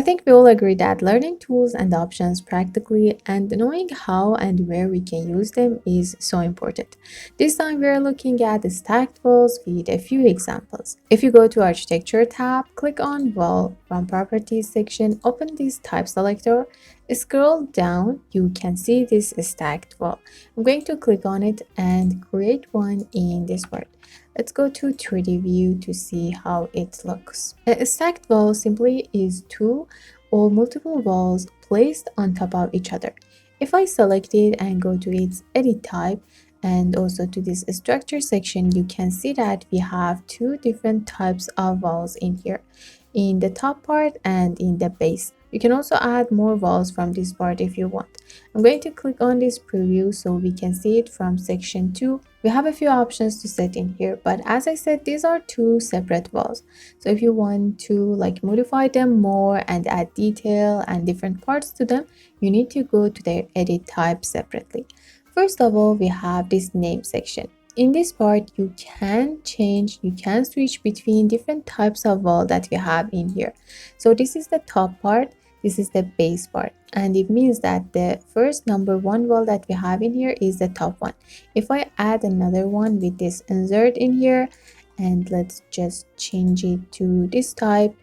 think we all agree that learning tools and options practically and knowing how and where we can use them is so important. This time we are looking at the stacked walls with a few examples. If you go to Architecture tab, click on Wall from Properties section, open this type selector, scroll down, you can see this stacked wall. I'm going to click on it and create one in this part. Let's go to 3D view to see how it looks. A stacked wall simply is two or multiple walls placed on top of each other. If I select it and go to its edit type and also to this structure section, you can see that we have two different types of walls in here, in the top part and in the base. You can also add more walls from this part if you want. I'm going to click on this preview so we can see it from section 2. We have a few options to set in here, but as I said, these are two separate walls. So if you want to modify them more and add detail and different parts to them, you need to go to their edit type separately. First of all, we have this name section. In this part, you can switch between different types of wall that we have in here. So this is the top part, this is the base part, and it means that the first number one wall that we have in here is the top one. If I add another one with this insert in here, and let's just change it to this type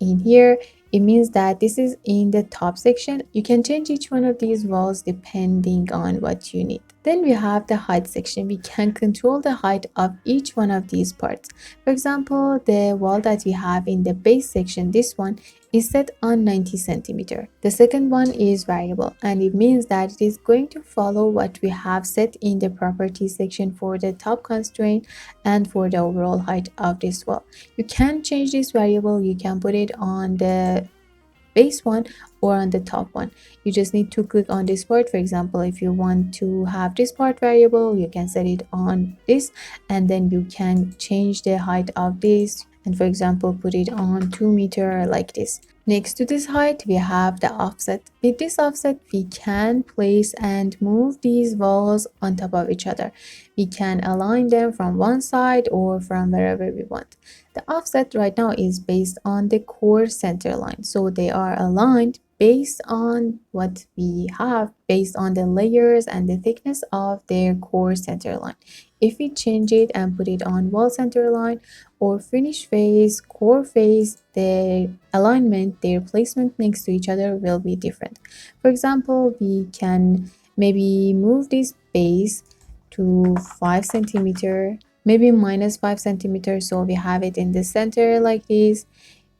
in here, it means that this is in the top section. You can change each one of these walls depending on what you need. Then we have the height section. We can control the height of each one of these parts. For example, the wall that we have in the base section, this one is set on 90 centimeter. The second one is variable, and it means that it is going to follow what we have set in the property section for the top constraint and for the overall height of this wall. You can change this variable, you can put it on the base one or on the top one. You just need to click on this part. For example, if you want to have this part variable, you can set it on this, and then you can change the height of this, and for example put it on 2 meter like this. Next to this height, we have the offset. With this offset, we can place and move these walls on top of each other. We can align them from one side or from wherever we want. The offset right now is based on the core center line. So they are aligned based on what we have, based on the layers and the thickness of their core center line. If we change it and put it on wall center line or finish face, core face, the alignment, their placement next to each other will be different. For example, we can maybe move this base to 5 centimeter, maybe minus 5 centimeters, so we have it in the center like this.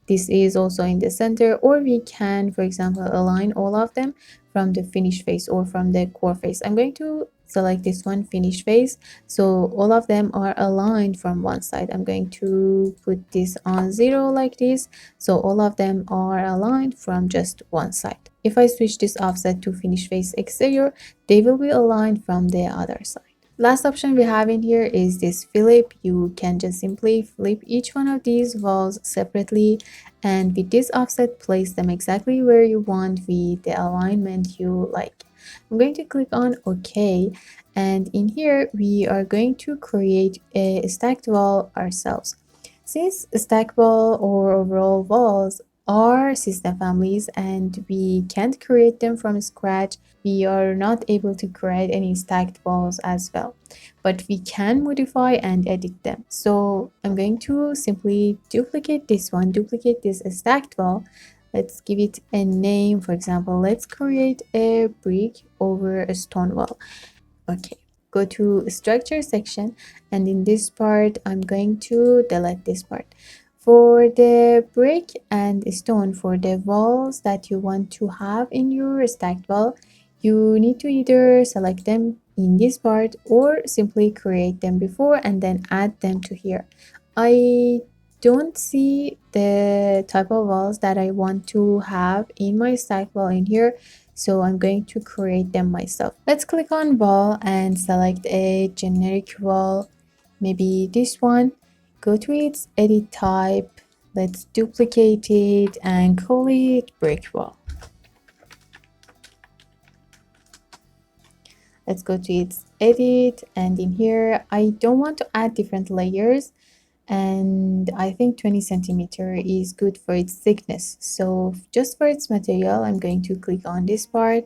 This is also in the center, or we can, for example, align all of them from the finish face or from the core face. I'm going to select this one, finish face, so all of them are aligned from one side. I'm going to put this on 0 like this, so all of them are aligned from just one side. If I switch this offset to finish face exterior, they will be aligned from the other side. Last option we have in here is this flip. You can just simply flip each one of these walls separately, and with this offset place them exactly where you want with the alignment you like. I'm going to click on OK, and in here we are going to create a stacked wall ourselves. Since stack wall or overall walls are system families and we can't create them from scratch, we are not able to create any stacked walls as well, but we can modify and edit them. So I'm going to simply duplicate this one, duplicate this stacked wall. Let's give it a name. For example, let's create a brick over a stone wall. Okay, go to structure section, and in this part I'm going to delete this part. For the brick and stone, for the walls that you want to have in your stacked wall, you need to either select them in this part or simply create them before and then add them to here. I don't see the type of walls that I want to have in my stacked wall in here, so I'm going to create them myself. Let's click on wall and select a generic wall, maybe this one. Go to its edit type, let's duplicate it and call it brick wall. Let's go to its edit, and in here I don't want to add different layers, and I think 20 centimeter is good for its thickness. So just for its material, I'm going to click on this part,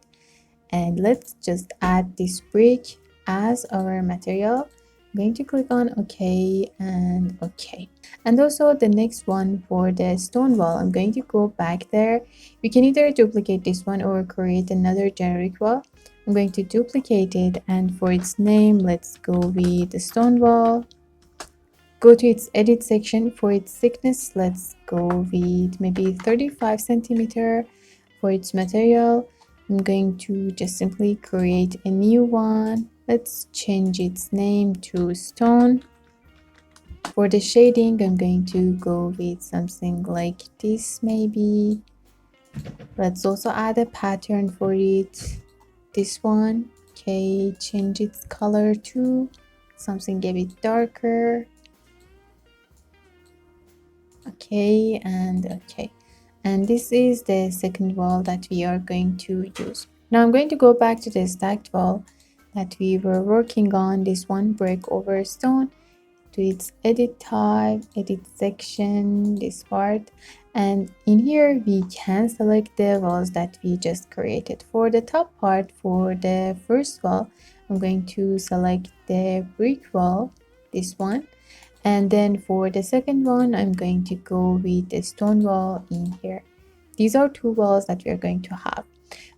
and let's just add this brick as our material. I'm going to click on OK and OK. And also the next one for the stone wall, I'm going to go back there. We can either duplicate this one or create another generic wall. I'm going to duplicate it, and for its name, let's go with the stone wall. Go to its edit section. For its thickness, let's go with maybe 35 centimeter. For its material, I'm going to just simply create a new one. Let's change its name to stone. For the shading, I'm going to go with something like this maybe. Let's also add a pattern for it. This one. Okay, change its color to something a bit darker. Okay, and okay. And this is the second wall that we are going to use. Now I'm going to go back to the stacked wall that we were working on, this one brick over stone, to its edit type, edit section, this part. And in here we can select the walls that we just created. For the top part, for the first wall, I'm going to select the brick wall, this one. And then for the second one, I'm going to go with the stone wall in here. These are two walls that we are going to have.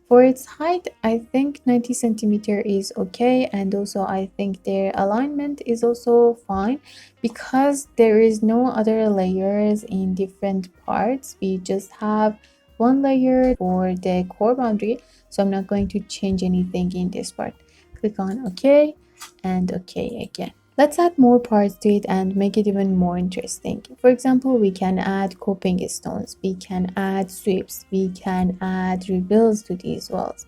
For its height, I think 90 centimeter is okay, and also I think their alignment is also fine because there is no other layers in different parts. We just have one layer for the core boundary, so I'm not going to change anything in this part. Click on OK and OK again. Let's add more parts to it and make it even more interesting. For example, we can add coping stones, we can add sweeps, we can add reveals to these walls.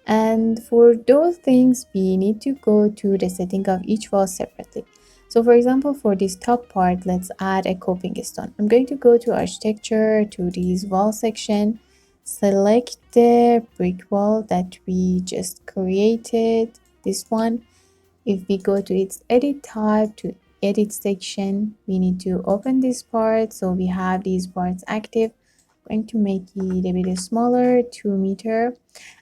And for those things, we need to go to the setting of each wall separately. So for example, for this top part, let's add a coping stone. I'm going to go to architecture, to this wall section, select the brick wall that we just created, this one. If we go to its edit type, to edit section, we need to open this part, so we have these parts active. I'm going to make it a bit smaller, 2 meter.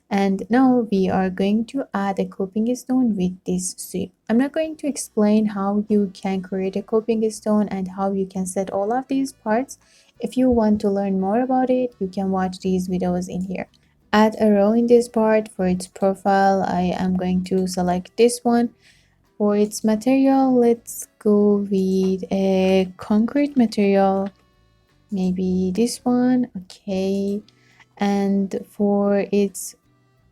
And now we are going to add a coping stone with this sweep. I'm not going to explain how you can create a coping stone and how you can set all of these parts. If you want to learn more about it, you can watch these videos in here. Add a row in this part. For its profile, I am going to select this one. For its material, let's go with a concrete material, maybe this one. Okay. And for its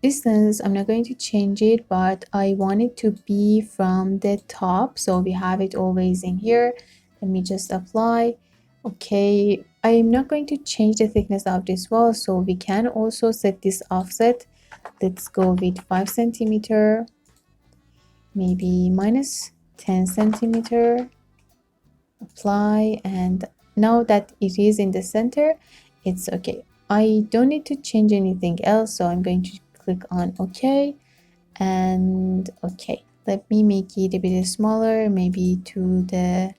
distance, I'm not going to change it, but I want it to be from the top, so we have it always in here. Let me just apply. Okay, I'm not going to change the thickness of this wall, so we can also set this offset. Let's go with 5 centimeter, maybe minus 10 centimeter. Apply, and now that it is in the center, it's okay. I don't need to change anything else, so I'm going to click on OK and OK. Let me make it a bit smaller, maybe to the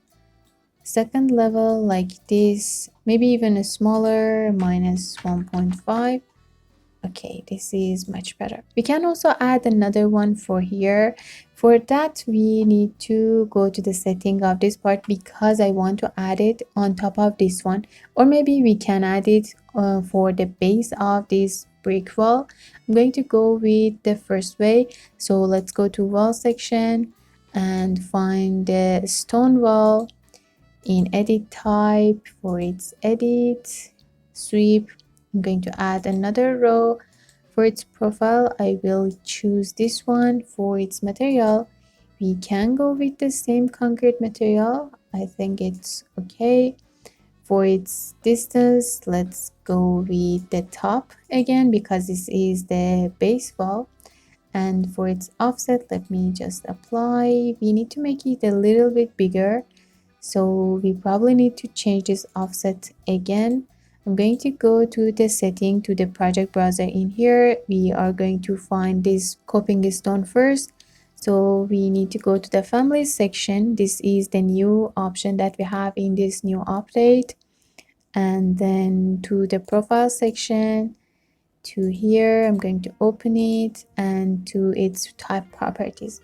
second level like this, maybe even smaller, minus 1.5. Okay, this is much better. We can also add another one for here. For that, we need to go to the setting of this part because I want to add it on top of this one, or maybe we can add it for the base of this brick wall. I'm going to go with the first way. So let's go to wall section and find the stone wall. In edit type, for its edit sweep, I'm going to add another row. For its profile, I will choose this one. For its material, we can go with the same concrete material. I think it's okay. For its distance, let's go with the top again because this is the base wall. And for its offset, let me just apply. We need to make it a little bit bigger, so we probably need to change this offset again. I'm going to go to the setting, to the project browser. In here we are going to find this coping stone first. So we need to go to the family section. This is the new option that we have in this new update. And then to the profile section, to here, I'm going to open it, and to its type properties.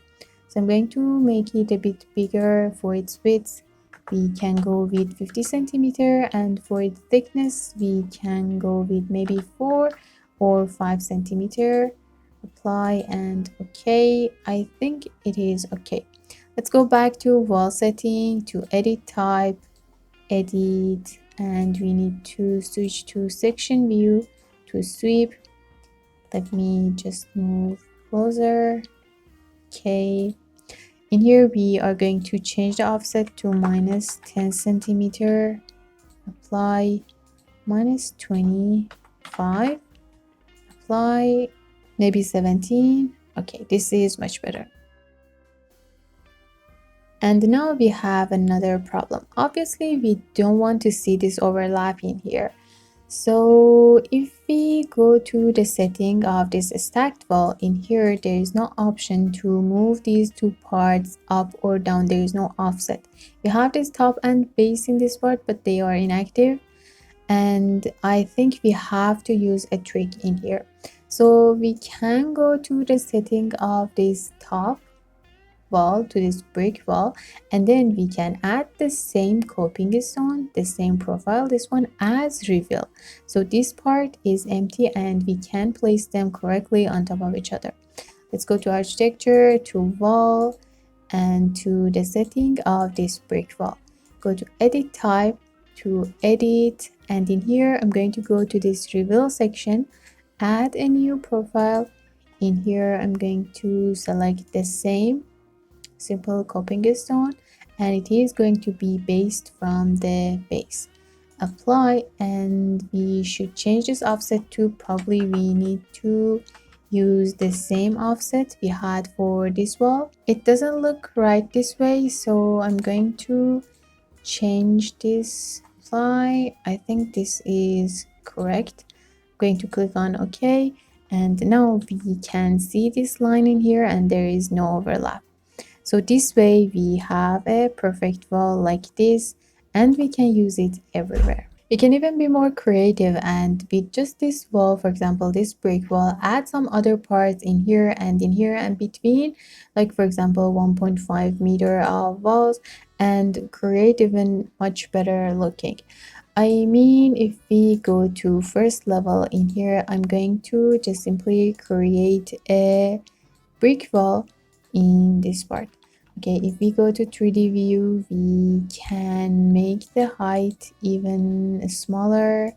So I'm going to make it a bit bigger. For its width, we can go with 50 centimeter, and for its thickness, we can go with maybe 4 or 5 centimeter. Apply and okay. I think it is okay. Let's go back to wall setting, to edit type, edit, and we need to switch to section view, to sweep. Let me just move closer. Okay. In here, we are going to change the offset to minus 10 centimeter. Apply minus 25. Apply maybe 17. Okay, this is much better. And now we have another problem. Obviously, we don't want to see this overlap in here. So if we go to the setting of this stacked wall, in here there is no option to move these two parts up or down. There is no offset. We have this top and base in this part, but they are inactive, and I think we have to use a trick in here. So we can go to the setting of this top wall, to this brick wall, and then we can add the same coping stone, the same profile, this one as reveal. So this part is empty and we can place them correctly on top of each other. Let's go to architecture, to wall, and to the setting of this brick wall. Go to edit type, to edit, and in here I'm going to go to this reveal section, add a new profile. In here I'm going to select the same simple coping stone, and it is going to be based from the base. Apply, and we should change this offset to, probably we need to use the same offset we had for this wall. It doesn't look right this way, so I'm going to change this. Apply. I think this is correct. I'm going to click on OK, and now we can see this line in here and there is no overlap. So this way we have a perfect wall like this, and we can use it everywhere. You can even be more creative and with just this wall, for example this brick wall, add some other parts in here and in here and between, like for example 1.5 meter of walls, and create even much better looking. I mean, if we go to first level in here, I'm going to just simply create a brick wall in this part. Okay, if we go to 3D view, we can make the height even smaller,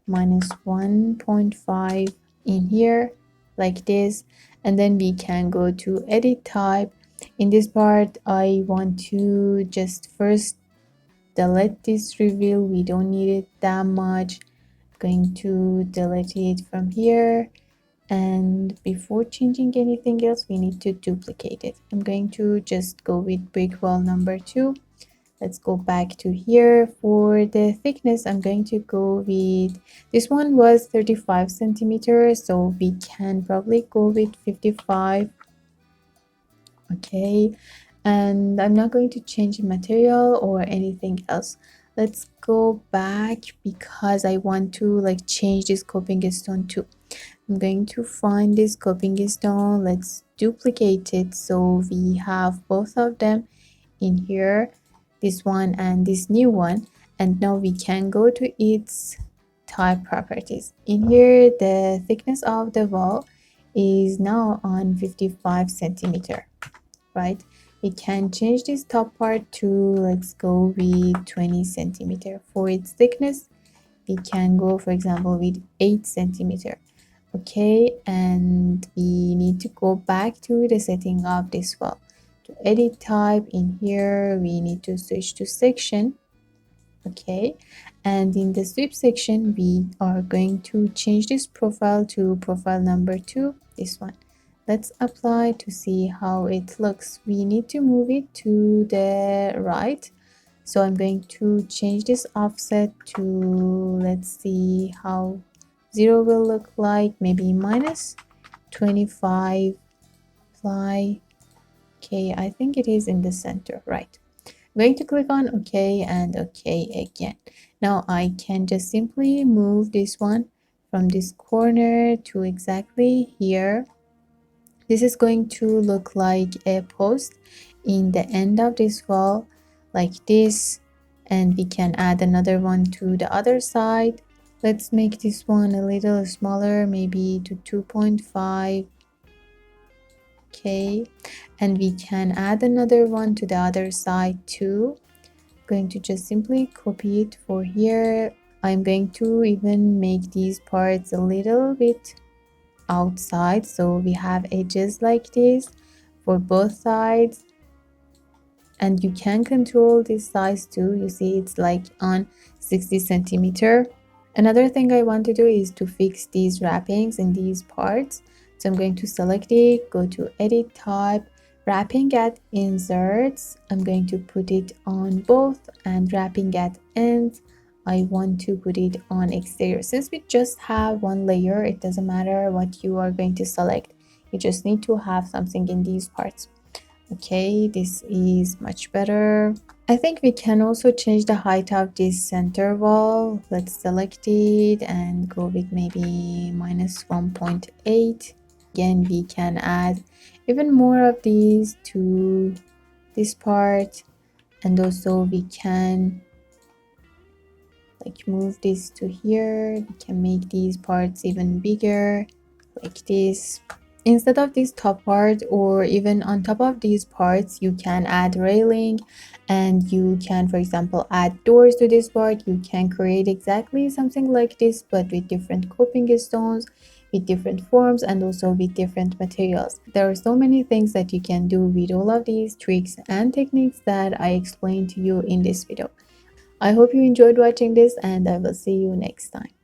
minus 1.5 in here, like this. And then we can go to edit type. In this part, I want to just first delete this reveal. We don't need it that much. I'm going to delete it from here. And before changing anything else, we need to duplicate it. I'm going to just go with brick wall number 2. Let's go back to here. For the thickness, I'm going to go with, this one was 35 centimeters, so we can probably go with 55. Okay, and I'm not going to change the material or anything else. Let's go back because I want to like change this coping stone too. I'm going to find this coping stone. Let's duplicate it so we have both of them in here, this one and this new one. And now we can go to its type properties. In here, the thickness of the wall is now on 55 centimeter, right? We can change this top part to, let's go with 20 centimeter. For its thickness, we can go, for example, with 8 centimeter. Okay, and we need to go back to the setting of this wall. To edit type, in here we need to switch to section. Okay, and in the sweep section we are going to change this profile to profile number 2, this one. Let's apply to see how it looks. We need to move it to the right, so I'm going to change this offset to, let's see how 0 will look like, maybe minus 25. Apply. Okay, I think it is in the center, right? I'm going to click on OK and OK again. Now I can just simply move this one from this corner to exactly here. This is going to look like a post in the end of this wall, like this, and we can add another one to the other side. Let's make this one a little smaller, maybe to 2.5. Okay, and we can add another one to the other side too. I'm going to just simply copy it for here. I'm going to even make these parts a little bit outside, so we have edges like this for both sides, and you can control this size too. You see it's like on 60 centimeter. Another thing I want to do is to fix these wrappings in these parts. So I'm going to select it, go to edit type, wrapping at inserts. I'm going to put it on both, and wrapping at ends, I want to put it on exterior. Since we just have one layer, it doesn't matter what you are going to select. You just need to have something in these parts. Okay, this is much better. I think we can also change the height of this center wall. Let's select it and go with maybe -1.8. Again, we can add even more of these to this part, and also we can like move this to here. We can make these parts even bigger like this. Instead of this top part, or even on top of these parts, you can add railing, and you can, for example, add doors to this part. You can create exactly something like this, but with different coping stones, with different forms, and also with different materials. There are so many things that you can do with all of these tricks and techniques that I explained to you in this video. I hope you enjoyed watching this, and I will see you next time.